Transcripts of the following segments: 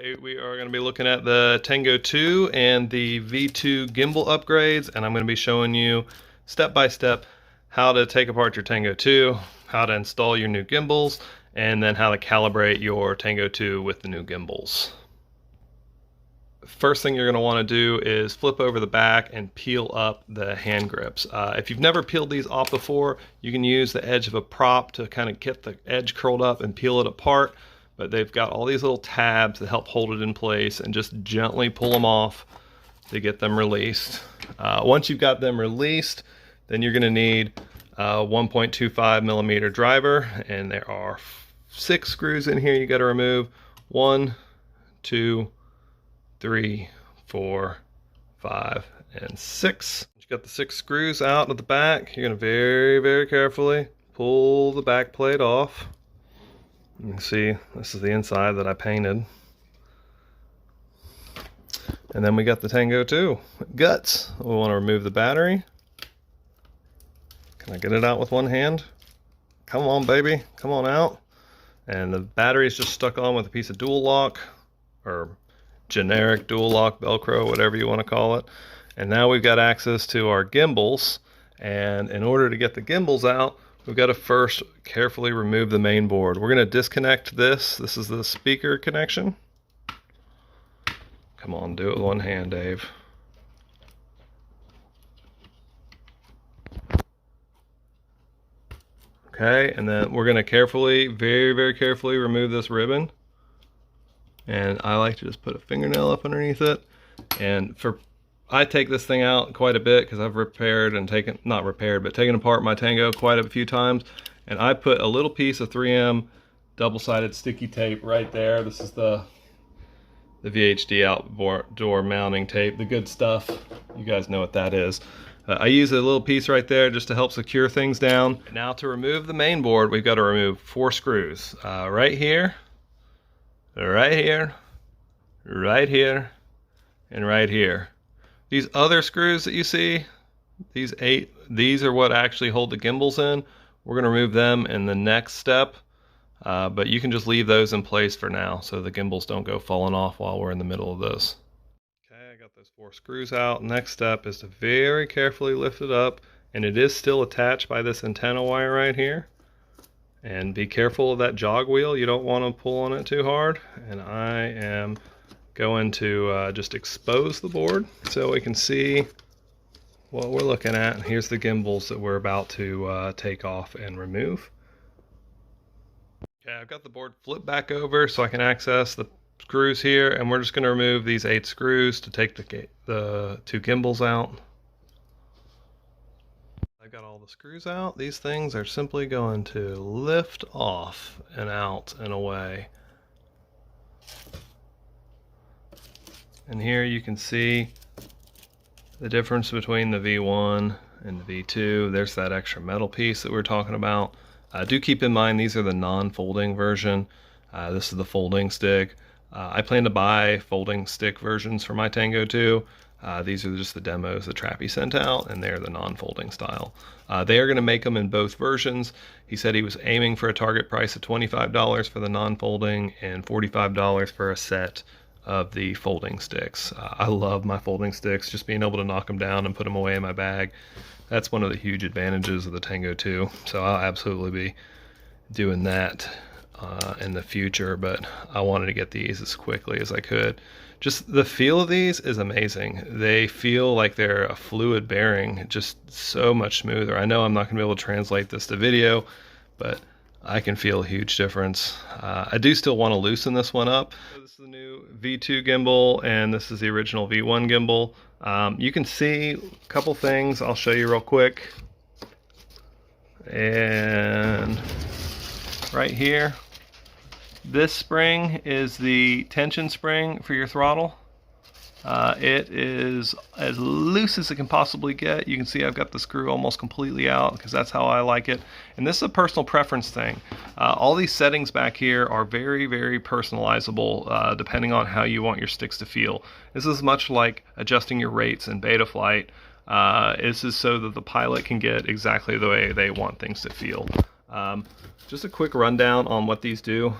Today we are going to be looking at the Tango 2 and the V2 gimbal upgrades, and I'm going to be showing you step by step how to take apart your Tango 2, how to install your new gimbals, and then how to calibrate your Tango 2 with the new gimbals. First thing you're going to want to do is flip over the back and peel up the hand grips. If you've never peeled these off before, you can use the edge of a prop to kind of get the edge curled up and peel it apart. But they've got all these little tabs that help hold it in place, and just gently pull them off to get them released. Once you've got them released, then you're going to need a 1.25 millimeter driver, and there are 6 screws in here you got to remove. 1, 2, 3, 4, 5, and 6. You got the 6 screws out of the back. You're going to very carefully pull the back plate off. You can see this is the inside that I painted. And then we got the Tango 2 guts. We want to remove the battery. Can I get it out with one hand? Come on, baby, come on out. And the battery is just stuck on with a piece of dual lock, or generic dual lock Velcro, whatever you want to call it. And now we've got access to our gimbals, and in order to get the gimbals out, we've got to first carefully remove the main board. We're going to disconnect this. This is the speaker connection. Come on, do it with one hand, Dave. Okay, and then we're going to carefully, very carefully remove this ribbon. And I like to just put a fingernail up underneath it. And I take this thing out quite a bit because I've repaired and taken apart my Tango quite a few times. And I put a little piece of 3M double-sided sticky tape right there. This is the VHD outdoor mounting tape, the good stuff. You guys know what that is. I use a little piece right there just to help secure things down. Now to remove the main board, we've got to remove 4 screws. Right here, right here, right here, and right here. These other screws that you see, these 8, these are what actually hold the gimbals in. We're going to remove them in the next step, but you can just leave those in place for now so the gimbals don't go falling off while we're in the middle of this. Okay, I got those 4 screws out. Next step is to very carefully lift it up, and it is still attached by this antenna wire right here. And be careful of that jog wheel. You don't want to pull on it too hard. And I am going to just expose the board so we can see what we're looking at. Here's the gimbals that we're about to take off and remove. Okay, I've got the board flipped back over so I can access the screws here, and we're just going to remove these 8 screws to take the 2 gimbals out. I've got all the screws out. These things are simply going to lift off and out and away. And here you can see the difference between the V1 and the V2. There's that extra metal piece that we're talking about. Do keep in mind these are the non-folding version. This is the folding stick. I plan to buy folding stick versions for my Tango 2. These are just the demos that Trappy sent out, and they're the non-folding style. They are going to make them in both versions. He said he was aiming for a target price of $25 for the non-folding and $45 for a set of the folding sticks. I love my folding sticks, just being able to knock them down and put them away in my bag. That's one of the huge advantages of the Tango 2. So I'll absolutely be doing that in the future, but I wanted to get these as quickly as I could. Just the feel of these is amazing. They feel like they're a fluid bearing, just so much smoother. I know I'm not going to be able to translate this to video, but I can feel a huge difference. I do still want to loosen this one up. This is the new V2 gimbal, and this is the original V1 gimbal. You can see a couple things I'll show you real quick. And right here, this spring is the tension spring for your throttle. It is as loose as it can possibly get. You can see I've got the screw almost completely out because that's how I like it. And this is a personal preference thing. All these settings back here are very personalizable depending on how you want your sticks to feel. This is much like adjusting your rates in beta flight. This is so that the pilot can get exactly the way they want things to feel. Just a quick rundown on what these do.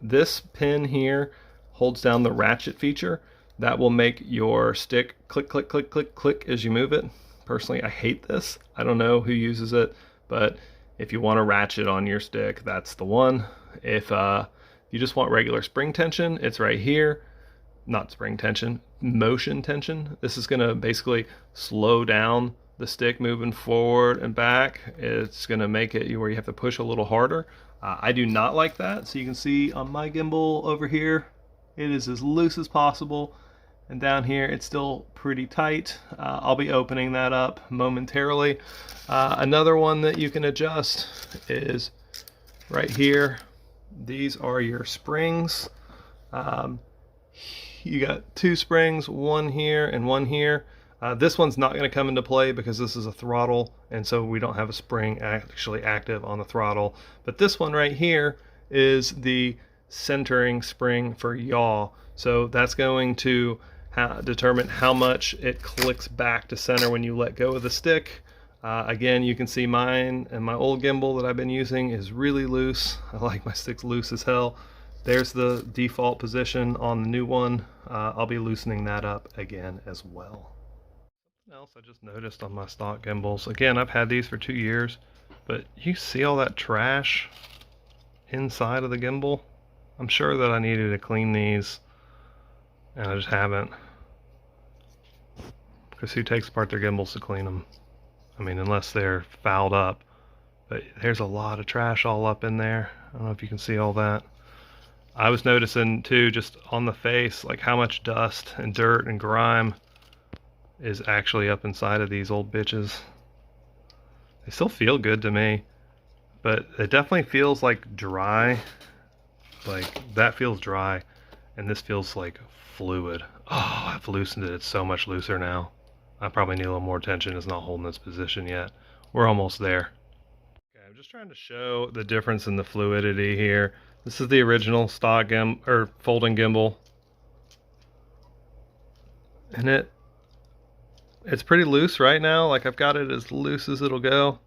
This pin here holds down the ratchet feature, that will make your stick click, click, click, click, click as you move it. Personally, I hate this. I don't know who uses it, but if you want a ratchet on your stick, that's the one. If you just want regular spring tension, it's right here. Not spring tension, motion tension. This is gonna basically slow down the stick moving forward and back. It's gonna make it where you have to push a little harder. I do not like that. So you can see on my gimbal over here, it is as loose as possible. And down here, it's still pretty tight. I'll be opening that up momentarily. Another one that you can adjust is right here. These are your springs. You got 2 springs, one here and one here. This one's not going to come into play because this is a throttle, and so we don't have a spring actually active on the throttle. But this one right here is the centering spring for yaw. So that's going to determine how much it clicks back to center when you let go of the stick. Again, you can see mine and my old gimbal that I've been using is really loose. I like my sticks loose as hell. There's the default position on the new one. I'll be loosening that up again as well. Something else I just noticed on my stock gimbals. Again, I've had these for 2 years, but you see all that trash inside of the gimbal? I'm sure that I needed to clean these, and I just haven't. Because who takes apart their gimbals to clean them? I mean, unless they're fouled up. But there's a lot of trash all up in there. I don't know if you can see all that. I was noticing too, just on the face, like how much dust and dirt and grime is actually up inside of these old bitches. They still feel good to me, but it definitely feels like dry. Like that feels dry, and this feels like fluid. Oh, I've loosened it. It's so much looser now. I probably need a little more tension. It's not holding its position yet. We're almost there. Okay, I'm just trying to show the difference in the fluidity here. This is the original stock folding gimbal, and it's pretty loose right now. Like I've got it as loose as it'll go.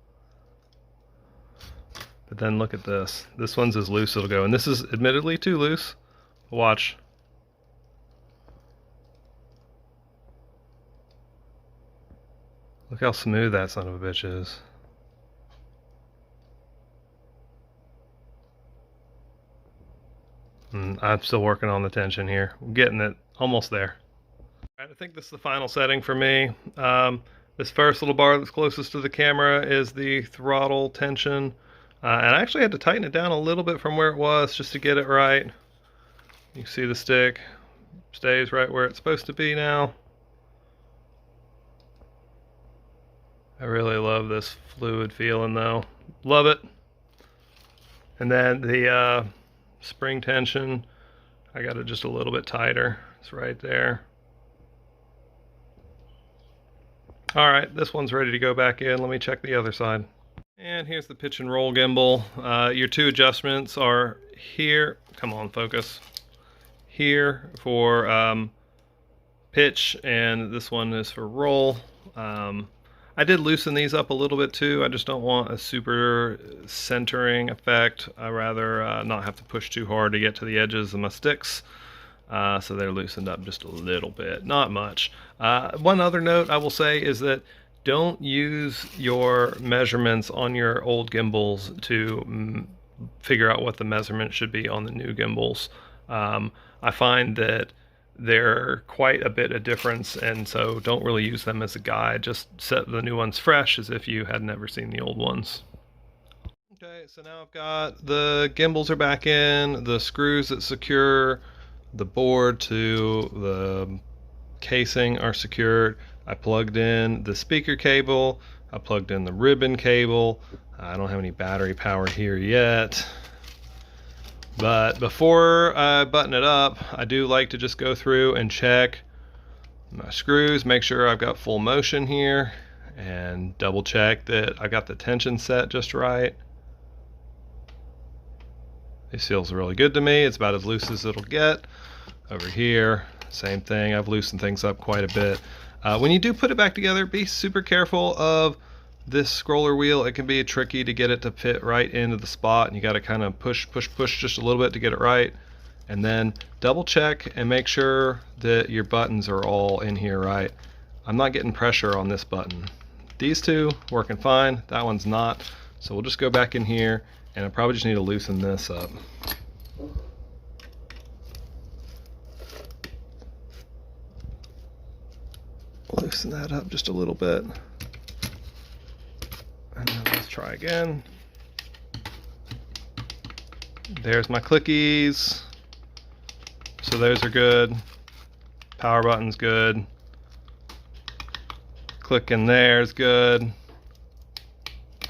But then look at this. This one's as loose as it'll go, and this is admittedly too loose. Watch. Look how smooth that son of a bitch is. I'm still working on the tension here. I'm getting it almost there. All right, I think this is the final setting for me. This first little bar that's closest to the camera is the throttle tension. And I actually had to tighten it down a little bit from where it was just to get it right. You can see the stick stays right where it's supposed to be now. I really love this fluid feeling though. Love it. And then the spring tension, I got it just a little bit tighter. It's right there. All right, this one's ready to go back in. Let me check the other side. And here's the pitch and roll gimbal. Your 2 adjustments are here. Come on, focus. Here for pitch, and this one is for roll. I did loosen these up a little bit too. I just don't want a super centering effect. I rather not have to push too hard to get to the edges of my sticks. So they're loosened up just a little bit, not much. One other note I will say is that don't use your measurements on your old gimbals to figure out what the measurement should be on the new gimbals. I find that they're quite a bit of difference, and so don't really use them as a guide. Just set the new ones fresh as if you had never seen the old ones. Okay, so now I've got the gimbals are back in, the screws that secure the board to the casing are secured. I plugged in the speaker cable, I plugged in the ribbon cable. I don't have any battery power here yet. But before I button it up, I do like to just go through and check my screws, make sure I've got full motion here, and double check that I got the tension set just right. This feels really good to me. It's about as loose as it'll get. Over here, same thing. I've loosened things up quite a bit. When you do put it back together, be super careful of this scroller wheel. It can be tricky to get it to fit right into the spot, and you got to kind of push just a little bit to get it right. and then double check and make sure that your buttons are all in here right. I'm not getting pressure on this button. These two working fine, that one's not. So we'll just go back in here, and I probably just need to loosen this up. Loosen that up just a little bit. And then let's try again. There's my clickies. So those are good. Power button's good. Click in there is good.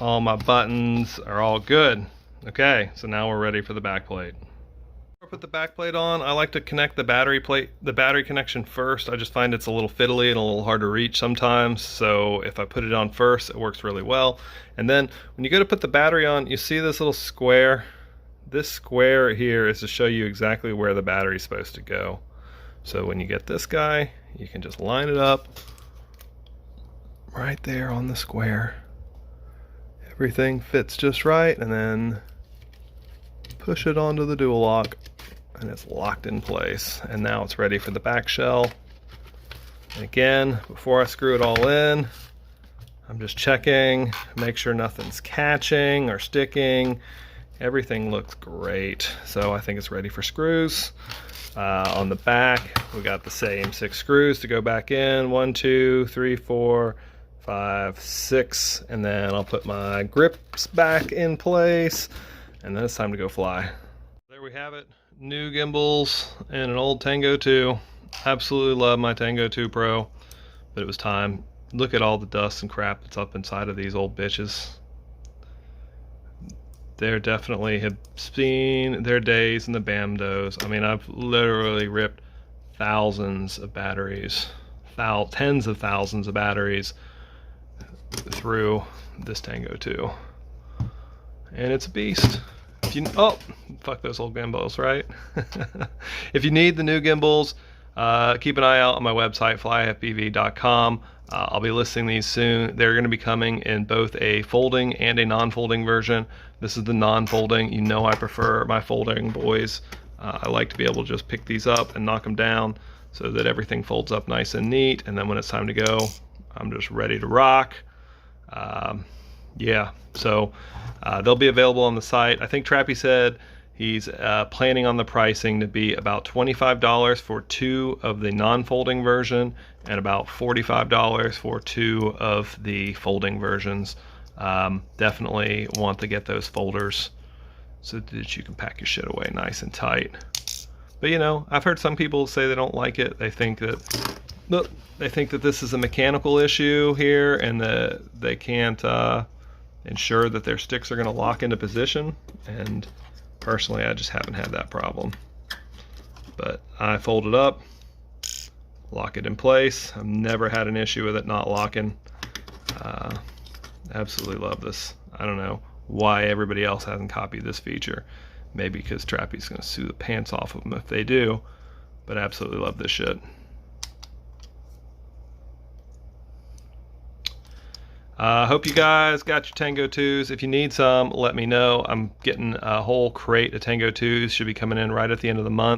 All my buttons are all good. Okay, so now we're ready for the back plate. Before I put the back plate on, I like to connect the battery connection first. I just find it's a little fiddly and a little hard to reach sometimes. So if I put it on first, it works really well. And then when you go to put the battery on, you see this little square? This square here is to show you exactly where the battery is supposed to go. So when you get this guy, you can just line it up right there on the square. Everything fits just right, and then push it onto the dual lock, and it's locked in place. And now it's ready for the back shell. And again, before I screw it all in, I'm just checking, make sure nothing's catching or sticking. Everything looks great, so I think it's ready for screws. On the back, we got the same 6 screws to go back in. 1, 2, 3, 4, 5, 6, and then I'll put my grips back in place, and then it's time to go fly. There we have it, new gimbals and an old Tango 2. Absolutely love my Tango 2 Pro, but it was time. Look at all the dust and crap that's up inside of these old bitches. They definitely have seen their days in the BAMDOs. I mean, I've literally ripped thousands of batteries, tens of thousands of batteries through this Tango 2, and it's a beast. If you, oh, fuck those old gimbals, right? If you need the new gimbals, keep an eye out on my website, flyfpv.com. I'll be listing these soon. They're going to be coming in both a folding and a non-folding version. This is the non-folding. You know I prefer my folding boys. I like to be able to just pick these up and knock them down so that everything folds up nice and neat, and then when it's time to go, I'm just ready to rock. Yeah, so they'll be available on the site. I think Trappy said he's planning on the pricing to be about $25 for 2 of the non-folding version and about $45 for 2 of the folding versions. Definitely want to get those folders so that you can pack your shit away nice and tight. But you know, I've heard some people say they don't like it. They think that this is a mechanical issue here, and that they can't ensure that their sticks are going to lock into position. And personally, I just haven't had that problem. But I fold it up, lock it in place. I've never had an issue with it not locking. Absolutely love this. I don't know why everybody else hasn't copied this feature. Maybe because Trappy's going to sue the pants off of them if they do. But I absolutely love this shit. Hope you guys got your Tango 2s. If you need some, let me know. I'm getting a whole crate of Tango 2s. Should be coming in right at the end of the month.